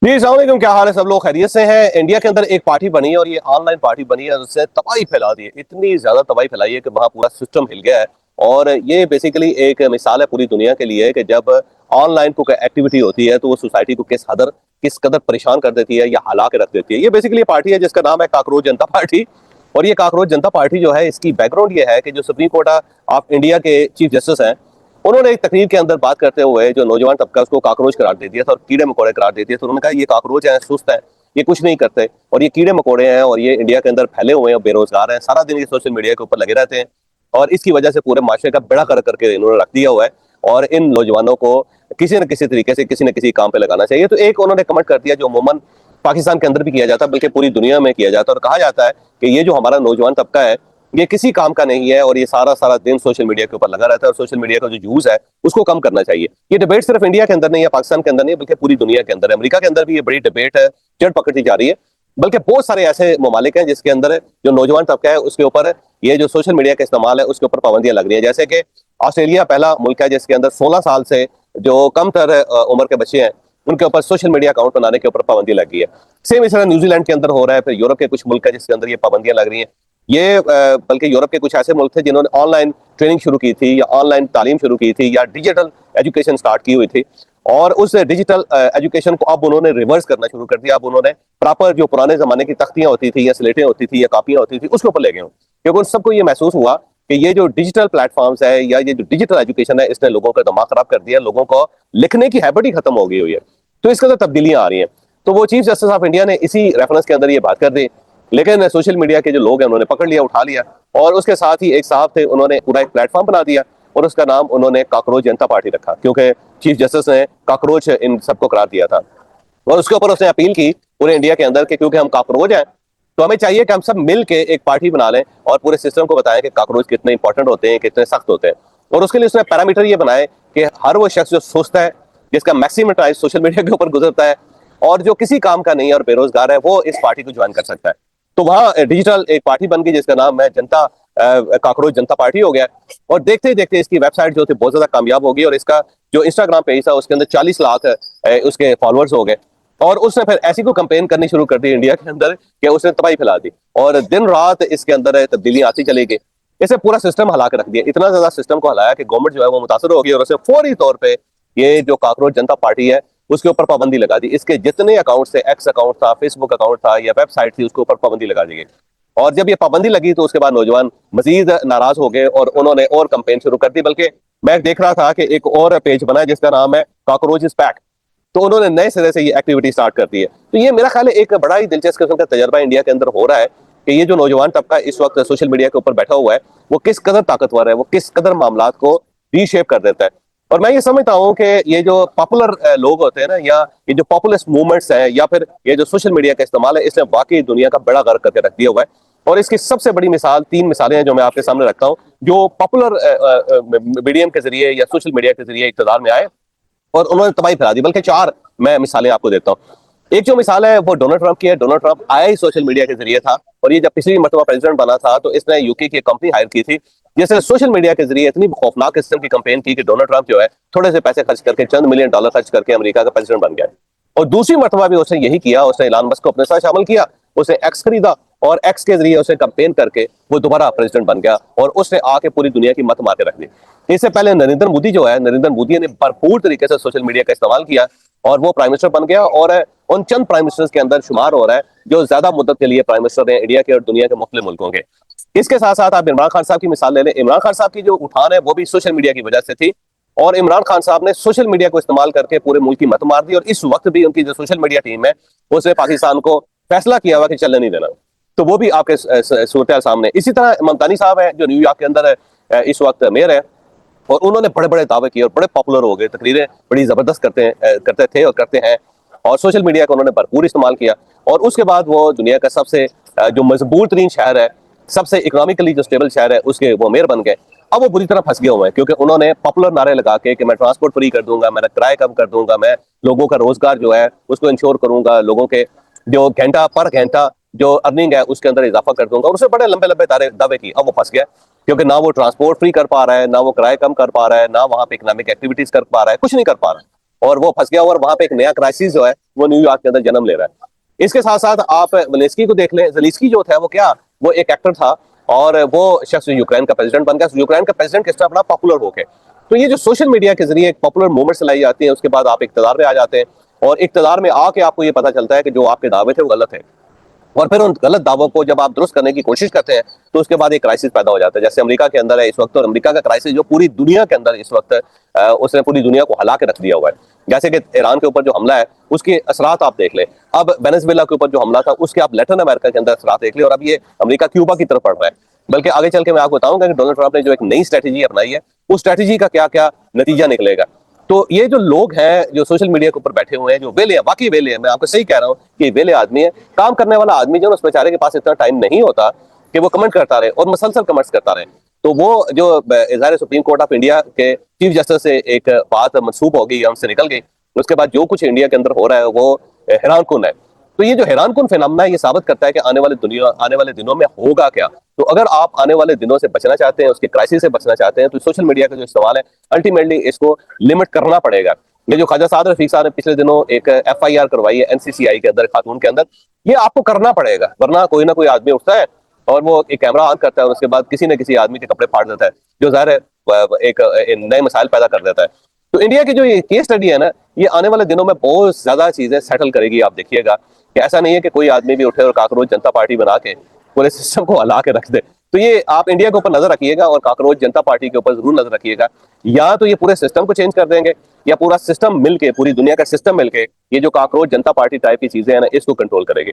जी अस्सलाम वालेकुम। क्या हाल है? सब लोग खैरियत से हैं। इंडिया के अंदर एक पार्टी बनी है और ये ऑनलाइन पार्टी बनी है, उससे तबाही फैला दी है। इतनी ज्यादा तबाही फैलाई है कि वहाँ पूरा सिस्टम हिल गया है। और ये बेसिकली एक मिसाल है पूरी दुनिया के लिए कि जब ऑनलाइन कोई एक्टिविटी होती है तो वो सोसाइटी को किस कदर परेशान कर देती है या हला के रख देती है। ये बेसिकली पार्टी है जिसका नाम है काकरोच जनता पार्टी। और ये काकरोच जनता पार्टी जो है, इसकी बैकग्राउंड ये है कि जो सुप्रीम कोर्ट ऑफ इंडिया के चीफ जस्टिस हैं, उन्होंने एक तकरीर के अंदर बात करते हुए जो नौजवान तबका उसको काकरोच करार दे दिया था और कीड़े मकोड़े करार दे दिए। तो उन्होंने कहा ये काकरोच है, सुस्त है, ये कुछ नहीं करते और ये कीड़े मकोड़े हैं और ये इंडिया के अंदर फैले हुए हैं, बेरोजगार हैं, सारा दिन ये सोशल मीडिया के ऊपर लगे रहते हैं और इसकी वजह से पूरे माशरे का बेड़ा कर करके इन्होंने रख दिया हुआ है। और इन नौजवानों को किसी न किसी तरीके से किसी न किसी काम पे लगाना चाहिए। तो एक उन्होंने कमेंट कर दिया जो अमूमन पाकिस्तान के अंदर भी किया जाता है, बल्कि पूरी दुनिया में किया जाता है, और कहा जाता है कि ये जो हमारा नौजवान तबका है ये किसी काम का नहीं है और ये सारा सारा दिन सोशल मीडिया के ऊपर लगा रहता है और सोशल मीडिया का जो यूज है उसको कम करना चाहिए। ये डिबेट सिर्फ इंडिया के अंदर नहीं है, पाकिस्तान के अंदर नहीं है, बल्कि पूरी दुनिया के अंदर है। अमेरिका के अंदर भी ये बड़ी डिबेट है, जड़ पकड़ती जा रही है। बल्कि बहुत सारे ऐसे ममालिक हैं जिसके अंदर जो नौजवान तबका है उसके ऊपर ये जो सोशल मीडिया का इस्तेमाल है उसके ऊपर पाबंदियां लग रही है। जैसे कि ऑस्ट्रेलिया पहला मुल्क है जिसके अंदर 16 साल से जो कम तर उम्र के बच्चे हैं उनके ऊपर सोशल मीडिया अकाउंट बनाने के ऊपर पाबंदी लग गई है। सेम इस तरह न्यूजीलैंड के अंदर हो रहा है, फिर यूरोप के कुछ मुल्क है जिसके अंदर ये पाबंदियां लग रही हैं। ये बल्कि यूरोप के कुछ ऐसे मुल्क थे जिन्होंने ऑनलाइन ट्रेनिंग शुरू की थी या ऑनलाइन तालीम शुरू की थी या डिजिटल एजुकेशन स्टार्ट की हुई थी, और उस डिजिटल एजुकेशन को अब उन्होंने रिवर्स करना शुरू कर दिया। अब उन्होंने प्रॉपर जो पुराने जमाने की तख्तियां होती थी या स्लेटें होती थी या कापियां होती थी उसके ऊपर ले गए, क्योंकि उन सबको ये महसूस हुआ कि ये जो डिजिटल प्लेटफॉर्म्स है या ये जो डिजिटल एजुकेशन है इसने लोगों का दिमाग खराब कर दिया, लोगों को लिखने की हैबिट ही खत्म हो गई हुई है। तो इसके अंदर तब्दीलियां आ रही हैं। तो वो चीफ जस्टिस ऑफ इंडिया ने इसी रेफरेंस के अंदर ये बात कर दी, लेकिन सोशल मीडिया के जो लोग हैं उन्होंने पकड़ लिया, उठा लिया, और उसके साथ ही एक साहब थे उन्होंने पूरा एक प्लेटफॉर्म बना दिया और उसका नाम उन्होंने काकरोच जनता पार्टी रखा, क्योंकि चीफ जस्टिस ने काकरोच इन सबको करार दिया था। और उसके ऊपर उसने अपील की पूरे इंडिया के अंदर कि क्योंकि हम काकरोच हैं तो हमें चाहिए कि हम सब मिल के एक पार्टी बना लें और पूरे सिस्टम को बताएं कि काकरोच कितने इंपॉर्टेंट होते हैं, कितने सख्त होते हैं। और उसके लिए उसने पैरामीटर ये बनाए कि हर वो शख्स जो सुस्त है, जिसका मैक्सिमम टाइम सोशल मीडिया के ऊपर गुजरता है और जो किसी काम का नहीं है और बेरोजगार है, वो इस पार्टी को ज्वाइन कर सकता है। तो वहां डिजिटल एक पार्टी बन गई जिसका नाम है जनता काकरोच जनता पार्टी हो गया। और देखते ही देखते इसकी वेबसाइट जो थी बहुत ज्यादा कामयाब हो गई और इसका जो इंस्टाग्राम पेज था उसके अंदर 40 लाख उसके फॉलोअर्स हो गए। और उसने फिर ऐसी को कंपेन करनी शुरू कर दी इंडिया के अंदर कि उसने तबाही फैला दी और दिन रात इसके अंदर तब्दीली आती चली गई। इसे पूरा सिस्टम हला के रख दिया, इतना ज्यादा सिस्टम को हलाया कि गवर्नमेंट जो है वो मुतासर हो गई और उसे फौरी तौर पर ये जो काकरोच जनता पार्टी है उसके ऊपर पाबंदी लगा दी। इसके जितने अकाउंट थे, एक्स अकाउंट था, फेसबुक अकाउंट था या वेबसाइट थी, उसके ऊपर पाबंदी लगा दी गई। और जब ये पाबंदी लगी तो उसके बाद नौजवान मजीद नाराज हो गए और उन्होंने और कंपेन शुरू कर दी। बल्कि मैं देख रहा था कि एक और पेज बना है जिसका नाम है काकरोच इज पैक, तो उन्होंने नए सिरे से ये एक्टिविटी स्टार्ट कर दी है। तो ये मेरा ख्याल है एक बड़ा ही दिलचस्प किस्म का तजर्बा इंडिया के अंदर हो रहा है कि ये जो नौजवान तबका इस वक्त सोशल मीडिया के ऊपर बैठा हुआ है वो किस कदर ताकतवर है, वो किस कदर मामलात को रीशेप कर देता है। और मैं ये समझता हूँ कि ये जो पॉपुलर लोग होते हैं ना, या ये जो पॉपुलिस्ट मूवमेंट्स हैं, या फिर ये जो सोशल मीडिया का इस्तेमाल है, इसने वाकई दुनिया का बड़ा गर्क करके रख दिया हुआ है। और इसकी सबसे बड़ी मिसाल, तीन मिसालें हैं जो मैं आपके सामने रखता हूँ, जो पॉपुलर मीडियम के जरिए या सोशल मीडिया के जरिए इक़्तिदार में आए और उन्होंने तबाही फैला दी। बल्कि चार मैं मिसालें आपको देता हूँ। एक जो मिसाल है वो डोनाल्ड ट्रंप की है। डोनाल्ड ट्रंप आया ही सोशल मीडिया के जरिए था और ये जब पिछली मरतबा प्रेसिडेंट बना था तो इसने यूके की कंपनी हायर की थी जिसने सोशल मीडिया के जरिए इतनी खौफनाक किस्म की कंपेन की कि डोनाल्ड ट्रंप जो है थोड़े से पैसे खर्च करके, चंद मिलियन डॉलर खर्च करके अमेरिका का प्रेसिडेंट बन गया। और दूसरी मरतबा भी उसने यही किया, उसने इलान मस्क को अपने साथ शामिल किया, उसने एक्स खरीदा और एक्स के जरिए उसे कंपेन करके वो दोबारा प्रेसिडेंट बन गया और उसने आके पूरी दुनिया की मत मार के रख दी। इससे पहले नरेंद्र मोदी जो है, नरेंद्र मोदी ने भरपूर तरीके से सोशल मीडिया का इस्तेमाल किया और वो प्राइम मिनिस्टर बन गया और उन चंद प्राइम मिनिस्टर्स के अंदर शुमार हो रहा है जो ज्यादा मुद्दत के लिए प्राइम मिनिस्टर हैं इंडिया के और दुनिया के मुख्तलिफ मुल्कों के। इसके साथ साथ आप इमरान खान साहब की मिसाल ले लें। इमरान खान साहब की जो उठान है वो भी सोशल मीडिया की वजह से थी और इमरान खान साहब ने सोशल मीडिया को इस्तेमाल करके पूरे मुल्क की मत मार दी। और इस वक्त भी उनकी जो सोशल मीडिया टीम है उसने पाकिस्तान को फैसला किया हुआ कि चलने नहीं देना। तो वो भी आपके सूरत सामने। इसी तरह ममतानी साहब है जो न्यूयॉर्क के अंदर इस वक्त मेयर है और उन्होंने बड़े बड़े दावे किए और बड़े पॉपुलर हो गए, तकरीरें बड़ी जबरदस्त करते थे और करते हैं और सोशल मीडिया का उन्होंने भरपूर इस्तेमाल किया। और उसके बाद वो दुनिया का सबसे जो मजबूत तरीन शहर है, सबसे इकोनॉमिकली जो स्टेबल शहर है, उसके वो मेयर बन गए। अब वो बुरी तरह फंस गए हुए हैं क्योंकि उन्होंने पॉपुलर नारे लगा के कि मैं ट्रांसपोर्ट फ्री कर दूंगा, मैं किराए कम कर दूंगा, मैं लोगों का रोजगार जो है उसको इंश्योर करूंगा, लोगों के जो घंटा पर घंटा जो अर्निंग है उसके अंदर इजाफा कर दूंगा, और उससे बड़े लंबे लंबे दावे की। अब वो फंस गया क्योंकि ना वो ट्रांसपोर्ट फ्री कर पा रहा है, ना वो किराए कम कर पा रहा है, ना वहां पे इकोनॉमिक एक्टिविटीज कर पा रहा है, कुछ नहीं कर पा रहा है। और वो फंस गया और वहां पे एक नया क्राइसिस जो है वो न्यूयॉर्क के अंदर जन्म ले रहा है। इसके साथ साथ आप जेलेंस्की को देख लें। जेलेंस्की जो था वो क्या, वो एक एक्टर था और वो शख्स यूक्रेन का प्रेसिडेंट बन गया। यूक्रेन का प्रेसिडेंट किस तरह बड़ा पॉपुलर हो गया। तो ये जो सोशल मीडिया के जरिए एक पॉपुलर मूवमेंट लाई जाती है, उसके बाद आप इक्तदार में आ जाते हैं और इक्तदार में आके आपको ये पता चलता है कि जो आपके दावे थे वो गलत है। और फिर उन गलत दावों को जब आप दुरुस्त करने की कोशिश करते हैं तो उसके बाद एक क्राइसिस पैदा हो जाता है, जैसे अमेरिका के अंदर है इस वक्त। और अमेरिका का क्राइसिस जो पूरी दुनिया के अंदर इस वक्त उसने पूरी दुनिया को हिला के रख दिया हुआ है। जैसे कि ईरान के ऊपर जो हमला है उसके असरात आप देख लें, अब वेनेजुएला के ऊपर जो हमला था उसके आप लैटिन अमेरिका के अंदर असरात देख लें, और अब ये अमेरिका क्यूबा की तरफ बढ़ रहा है। बल्कि आगे चल के मैं आपको बताऊंगा कि डोनाल्ड ट्रंप ने जो एक नई स्ट्रेटेजी अपनाई है उस स्ट्रेटेजी का क्या क्या नतीजा निकलेगा। तो ये जो लोग हैं जो सोशल मीडिया के ऊपर बैठे हुए हैं, जो वेले हैं, वाकई वेले हैं, मैं आपको सही कह रहा हूँ कि वेले आदमी है। काम करने वाला आदमी जो उस बेचारे के पास इतना टाइम नहीं होता कि वो कमेंट करता रहे और मुसलसल कमेंट्स करता रहे। तो वो जो इजहार सुप्रीम कोर्ट ऑफ इंडिया के चीफ जस्टिस से एक बात मनसूब हो गई, हमसे निकल गई, उसके बाद जो कुछ इंडिया के अंदर हो रहा है वो हैरान कुन है। तो ये जो हैरान कुन फिनोमेना है ये साबित करता है कि आने वाले दिनों में होगा क्या। तो अगर आप आने वाले दिनों से बचना चाहते हैं, उसके क्राइसिस से बचना चाहते हैं, तो सोशल मीडिया का जो इस्तेमाल है अल्टीमेटली इसको लिमिट करना पड़ेगा। ये जो ख्वाजा साद रफीक साहब ने पिछले दिनों एक FIR करवाई है NCCI के अंदर, खातून के अंदर, ये आपको करना पड़ेगा, वरना कोई ना कोई आदमी उठता है और वो एक कैमरा ऑन करता है और उसके बाद किसी न किसी आदमी के कपड़े फाड़ देता है, जो जाहिर है एक नए मसाइल पैदा कर देता है। तो इंडिया की जो ये केस स्टडी है ना, ये आने वाले दिनों में बहुत ज्यादा चीजें सेटल करेगी। आप देखिएगा कि ऐसा नहीं है कि कोई आदमी भी उठे और काकरोच जनता पार्टी बना के पूरे सिस्टम को हिला के रख दे। तो ये आप इंडिया के ऊपर नजर रखिएगा और काकरोच जनता पार्टी के ऊपर जरूर नजर रखिएगा। या तो ये पूरे सिस्टम को चेंज कर देंगे या पूरा सिस्टम मिलके, पूरी दुनिया का सिस्टम मिलके ये जो काकरोच जनता पार्टी टाइप की चीजें हैं ना इसको कंट्रोल करेगी।